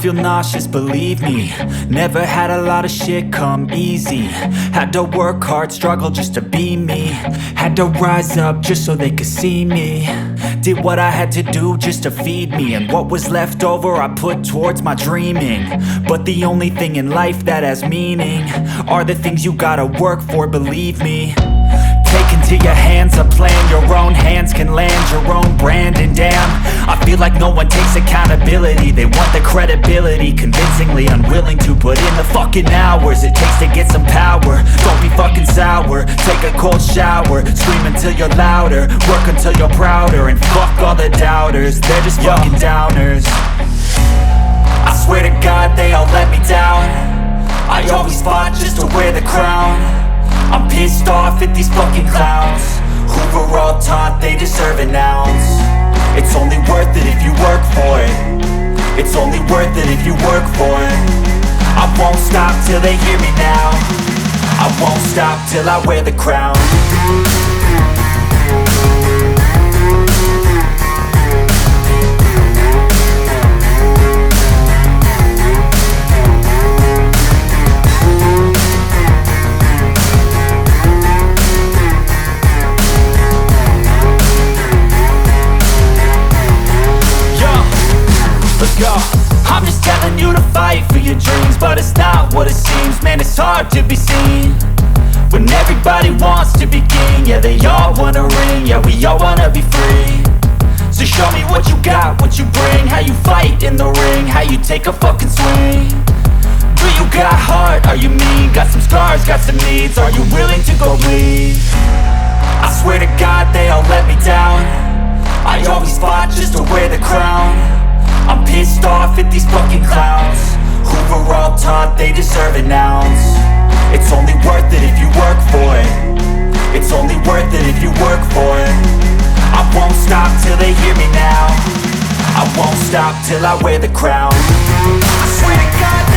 feel nauseous, believe me. Never had a lot of shit come easy. Had to work hard, struggle just to be me. Had to rise up just so they could see me. Did what I had to do just to feed me. And what was left over I put towards my dreaming. But the only thing in life that has meaning are the things you gotta work for, believe me. Take into your hands a plan. Your own hands can land your own brand. And damn, I feel like no one takes accountability. They want the credibility, convincingly unwilling to put in the fucking hours it takes to get some power. Don't be fucking sour, take a cold shower. Scream until you're louder, work until you're prouder. And fuck all the doubters, they're just fucking downers. I swear to God they all let me down. I always fought just to wear the crown. I'm pissed off at these fucking clowns who were all taught they deserve an ounce. It's only worth it if you work for it. It's only worth it if you work for it. I won't stop till they hear me now. I won't stop till I wear the crown. I'm just telling you to fight for your dreams, but it's not what it seems. Man, it's hard to be seen when everybody wants to be king. Yeah, they all wanna ring, yeah, we all wanna be free. So show me what you got, what you bring, how you fight in the ring, how you take a fucking swing. Do you got heart, are you mean? Got some scars, got some needs, are you willing to go bleed? I swear to God they all let me down. I always fought just to wear the crown. I'm pissed off at these fucking clowns who were all taught they deserve an ounce. It's only worth it if you work for it. It's only worth it if you work for it. I won't stop till they hear me now. I won't stop till I wear the crown. I swear to God